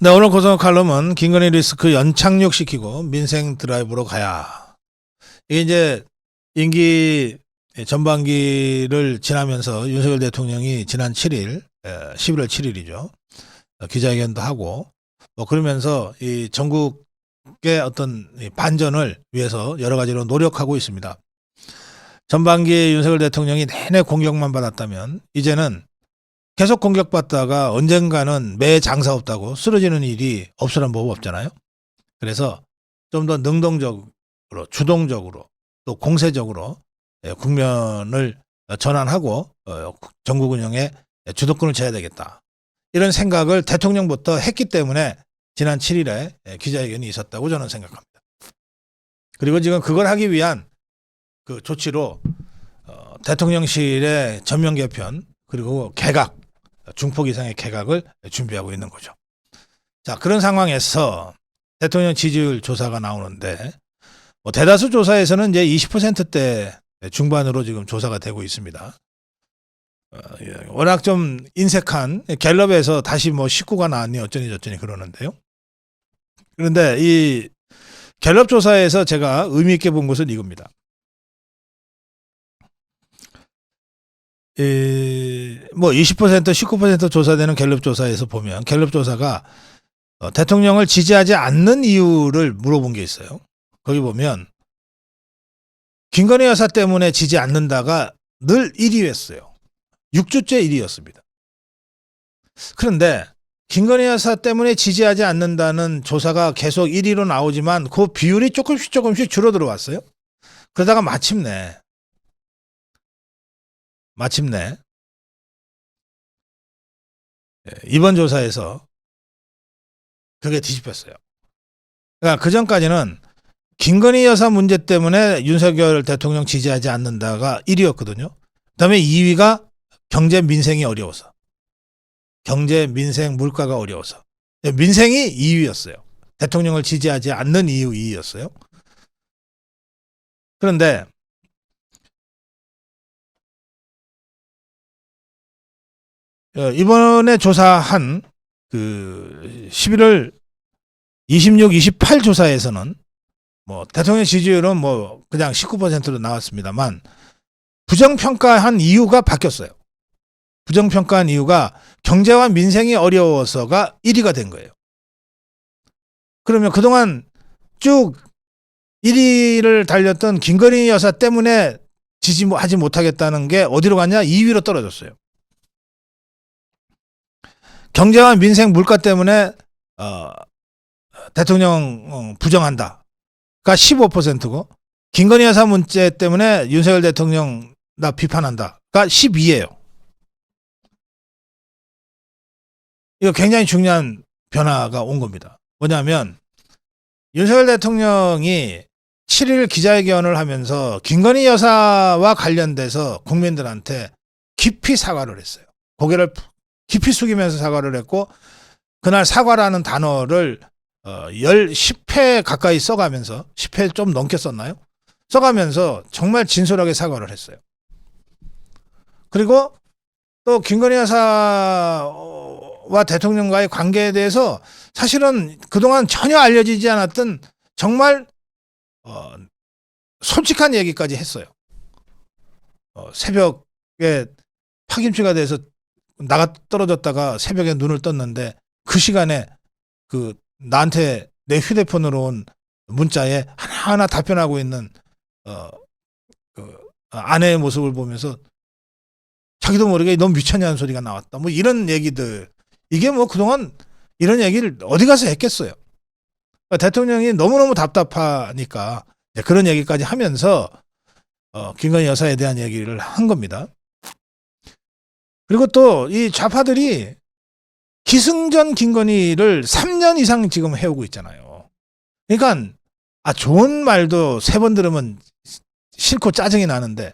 네, 오늘 고성 칼럼은 김건희 리스크 연착륙시키고 민생 드라이브로 가야. 이게 이제 임기 전반기를 지나면서 윤석열 대통령이 지난 7일, 11월 7일이죠. 기자회견도 하고, 그러면서 이 전국의 어떤 반전을 위해서 여러 가지로 노력하고 있습니다. 전반기에 윤석열 대통령이 내내 공격만 받았다면, 이제는 계속 공격받다가 언젠가는 매 장사 없다고 쓰러지는 일이 없으란 법 없잖아요. 그래서 좀 더 능동적으로, 주동적으로, 또 공세적으로 국면을 전환하고 전국 운영에 주도권을 져야 되겠다. 이런 생각을 대통령부터 했기 때문에 지난 7일에 기자회견이 있었다고 저는 생각합니다. 그리고 지금 그걸 하기 위한 그 조치로 대통령실의 전면 개편 그리고 개각, 중폭 이상의 개각을 준비하고 있는 거죠. 자, 그런 상황에서 대통령 지지율 조사가 나오는데 대다수 조사에서는 이제 20%대 중반으로 지금 조사가 되고 있습니다. 워낙 좀 인색한 갤럽에서 다시 19가 나왔니 어쩌니 저쩌니 그러는데요. 그런데 이 갤럽 조사에서 제가 의미 있게 본 것은 이겁니다. 20% 19% 조사되는 갤럽 조사에서 보면 갤럽 조사가 대통령을 지지하지 않는 이유를 물어본 게 있어요. 거기 보면 김건희 여사 때문에 지지 않는다가 늘 1위였어요. 6주째 1위였습니다. 그런데 김건희 여사 때문에 지지하지 않는다는 조사가 계속 1위로 나오지만 그 비율이 조금씩 줄어들어 왔어요. 그러다가 마침내 이번 조사에서 그게 뒤집혔어요. 그러니까 그 전까지는 김건희 여사 문제 때문에 윤석열 대통령 지지하지 않는다가 1위였거든요. 그다음에 2위가 경제 민생이 어려워서. 경제 민생 물가가 어려워서. 민생이 2위였어요. 대통령을 지지하지 않는 이유 2위였어요. 그런데 이번에 조사한 그 11월 26, 28 조사에서는 대통령 지지율은 그냥 19%로 나왔습니다만 부정평가한 이유가 바뀌었어요. 부정평가한 이유가 경제와 민생이 어려워서가 1위가 된 거예요. 그러면 그동안 쭉 1위를 달렸던 김건희 여사 때문에 지지하지 못하겠다는 게 어디로 갔냐? 2위로 떨어졌어요. 경제와 민생 물가 때문에 대통령 부정한다가 15%고 김건희 여사 문제 때문에 윤석열 대통령 나 비판한다가 12예요. 이거 굉장히 중요한 변화가 온 겁니다. 뭐냐면 윤석열 대통령이 7일 기자회견을 하면서 김건희 여사와 관련돼서 국민들한테 깊이 사과를 했어요. 고개를 깊이 숙이면서 사과를 했고 그날 사과라는 단어를 10회 가까이 써가면서 10회 좀 넘게 썼나요? 써가면서 정말 진솔하게 사과를 했어요. 그리고 또 김건희 여사와 대통령과의 관계에 대해서 사실은 그동안 전혀 알려지지 않았던 정말 솔직한 얘기까지 했어요. 새벽에 파김치가 돼서 나가 떨어졌다가 새벽에 눈을 떴는데 그 시간에 그 나한테 내 휴대폰으로 온 문자에 하나하나 답변하고 있는 그 아내의 모습을 보면서 자기도 모르게 너무 미쳤냐는 소리가 나왔다. 이런 얘기들. 이게 그동안 이런 얘기를 어디 가서 했겠어요. 그러니까 대통령이 너무너무 답답하니까 그런 얘기까지 하면서 김건희 여사에 대한 얘기를 한 겁니다. 그리고 또 이 좌파들이 기승전 김건희를 3년 이상 지금 해오고 있잖아요. 그러니까 좋은 말도 3번 들으면 싫고 짜증이 나는데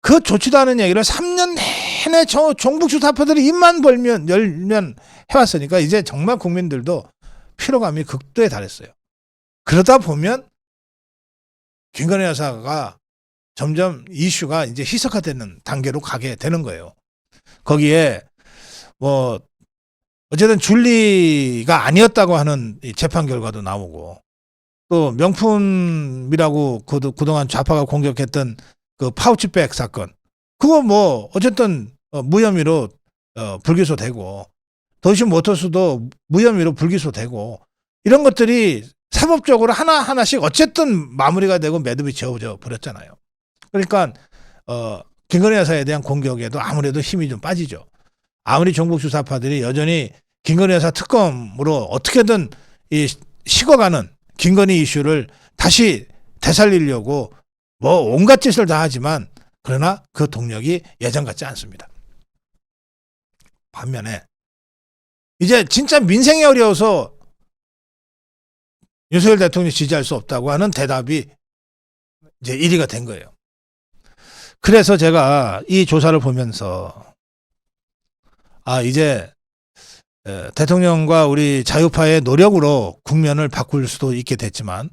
그 좋지도 않은 얘기를 3년 내내 종북 좌파들이 입만 열면 해왔으니까 이제 정말 국민들도 피로감이 극도에 달했어요. 그러다 보면 김건희 여사가 점점 이슈가 이제 희석화되는 단계로 가게 되는 거예요. 거기에 어쨌든 줄리가 아니었다고 하는 이 재판 결과도 나오고, 또 명품이라고 그동안 좌파가 공격했던 그 파우치백 사건, 그거 뭐 어쨌든 무혐의로 불기소되고, 도이치모터스도 무혐의로 불기소되고, 이런 것들이 사법적으로 하나하나씩 어쨌든 마무리가 되고 매듭이 지어져 버렸잖아요. 그러니까 김건희 여사에 대한 공격에도 아무래도 힘이 좀 빠지죠. 아무리 종북 주사파들이 여전히 김건희 여사 특검으로 어떻게든 이 식어가는 김건희 이슈를 다시 되살리려고 뭐 온갖 짓을 다 하지만, 그러나 그 동력이 예전 같지 않습니다. 반면에 이제 진짜 민생이 어려워서 윤석열 대통령이 지지할 수 없다고 하는 대답이 이제 1위가 된 거예요. 그래서 제가 이 조사를 보면서 이제 대통령과 우리 자유파의 노력으로 국면을 바꿀 수도 있게 됐지만,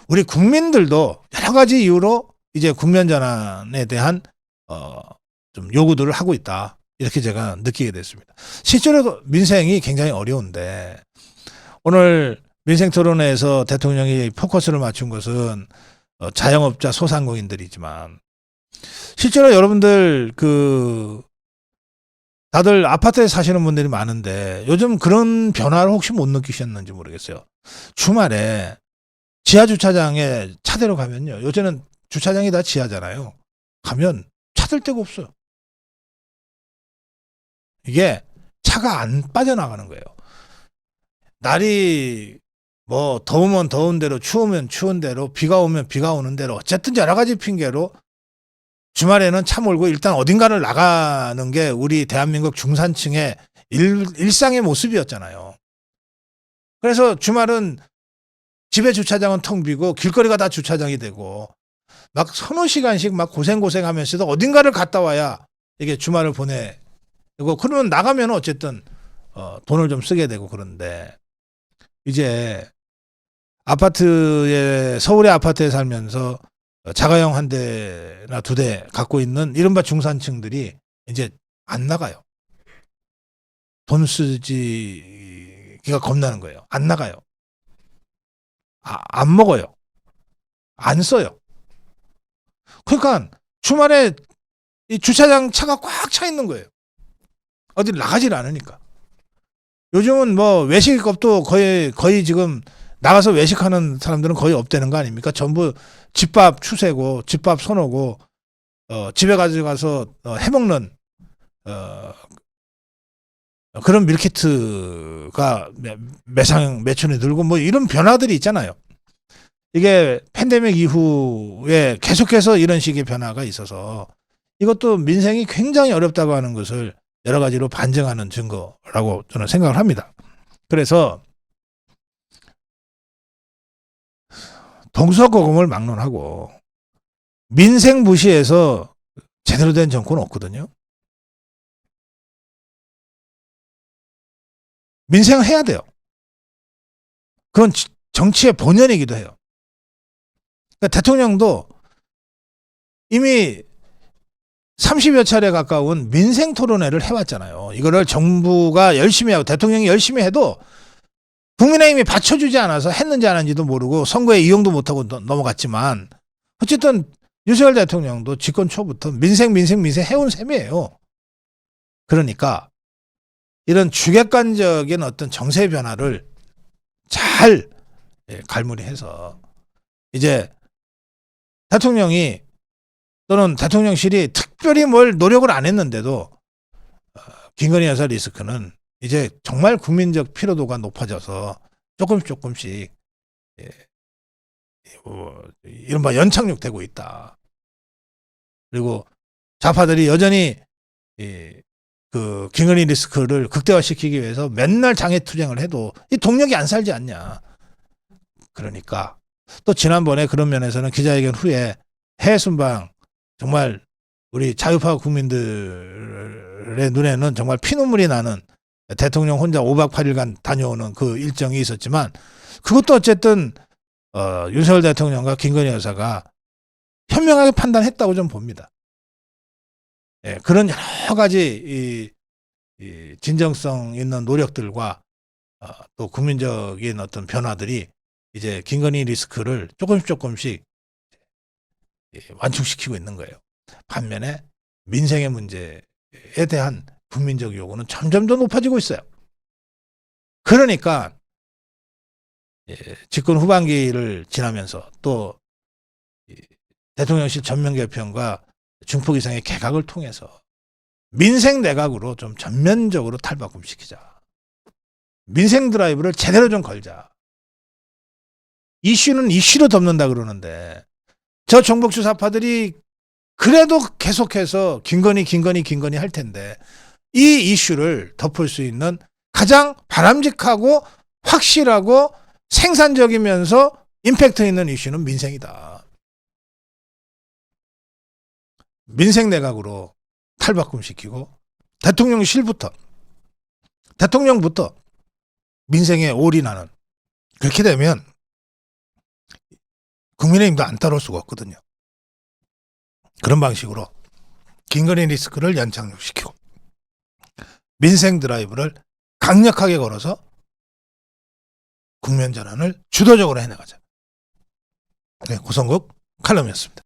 우리 국민들도 여러 가지 이유로 이제 국면 전환에 대한 좀 요구들을 하고 있다, 이렇게 제가 느끼게 됐습니다. 실제로 민생이 굉장히 어려운데, 오늘 민생 토론회에서 대통령이 포커스를 맞춘 것은 자영업자 소상공인들이지만, 실제로 여러분들 다들 아파트에 사시는 분들이 많은데 요즘 그런 변화를 혹시 못 느끼셨는지 모르겠어요. 주말에 지하 주차장에 차대로 가면요, 요새는 주차장이 다 지하잖아요. 가면 차댈 데가 없어요. 이게 차가 안 빠져나가는 거예요. 날이 뭐 더우면 더운 대로, 추우면 추운 대로, 비가 오면 비가 오는 대로, 어쨌든 여러 가지 핑계로 주말에는 차 몰고 일단 어딘가를 나가는 게 우리 대한민국 중산층의 일상의 모습이었잖아요. 그래서 주말은 집에 주차장은 텅 비고 길거리가 다 주차장이 되고, 막 서너 시간씩 막 고생하면서도 어딘가를 갔다 와야 이게 주말을 보내고, 그러면 나가면 어쨌든 돈을 좀 쓰게 되고. 그런데 이제 서울의 아파트에 살면서 자가용 한 대나 두 대 갖고 있는 이른바 중산층들이 이제 안 나가요. 돈 쓰기가 겁나는 거예요. 안 나가요. 안 먹어요. 안 써요. 그러니까 주말에 이 주차장 차가 꽉 차 있는 거예요. 어디 나가질 않으니까. 요즘은 뭐 외식업도 거의 지금 나가서 외식하는 사람들은 거의 없다는 거 아닙니까? 전부 집밥 추세고, 집밥 선호고, 집에 가져가서 해먹는 그런 밀키트가 매춘이 늘고, 뭐 이런 변화들이 있잖아요. 이게 팬데믹 이후에 계속해서 이런 식의 변화가 있어서 이것도 민생이 굉장히 어렵다고 하는 것을 여러 가지로 반증하는 증거라고 저는 생각을 합니다. 그래서 동서고금을 막론하고 민생 무시해서 제대로 된 정권은 없거든요. 민생을 해야 돼요. 그건 정치의 본연이기도 해요. 그러니까 대통령도 이미 30여 차례 가까운 민생 토론회를 해왔잖아요. 이거를 정부가 열심히 하고 대통령이 열심히 해도 국민의힘이 받쳐주지 않아서 했는지 안 했는지도 모르고 선거에 이용도 못하고 넘어갔지만, 어쨌든 윤석열 대통령도 집권 초부터 민생 해온 셈이에요. 그러니까 이런 주객관적인 어떤 정세 변화를 잘 갈무리해서 이제 대통령이 또는 대통령실이 특별히 뭘 노력을 안 했는데도 김건희 여사 리스크는 이제 정말 국민적 피로도가 높아져서 조금씩 이른바 연착륙되고 있다. 그리고 좌파들이 여전히 그 김건희 리스크를 극대화시키기 위해서 맨날 장애투쟁을 해도 이 동력이 안 살지 않냐. 그러니까 또 지난번에 그런 면에서는 기자회견 후에 해외 순방, 정말 우리 자유파 국민들의 눈에는 정말 피눈물이 나는, 대통령 혼자 5박 8일간 다녀오는 그 일정이 있었지만, 그것도 어쨌든 윤석열 대통령과 김건희 여사가 현명하게 판단했다고 좀 봅니다. 그런 여러 가지 이 진정성 있는 노력들과 또 국민적인 어떤 변화들이 이제 김건희 리스크를 조금씩 완충시키고 있는 거예요. 반면에 민생의 문제에 대한 국민적 요구는 점점 더 높아지고 있어요. 그러니까 집권 후반기를 지나면서 또 대통령실 전면 개편과 중폭 이상의 개각을 통해서 민생 내각으로 좀 전면적으로 탈바꿈시키자. 민생 드라이브를 제대로 좀 걸자. 이슈는 이슈로 덮는다 그러는데 저 정복주사파들이 그래도 계속해서 김건희 할 텐데 이 이슈를 덮을 수 있는 가장 바람직하고 확실하고 생산적이면서 임팩트 있는 이슈는 민생이다. 민생 내각으로 탈바꿈시키고 대통령부터 민생에 올인하는, 그렇게 되면 국민의힘도 안 따라올 수가 없거든요. 그런 방식으로 김건희 리스크를 연착륙시키고 민생 드라이브를 강력하게 걸어서 국면 전환을 주도적으로 해나가자. 네, 고성국 칼럼이었습니다.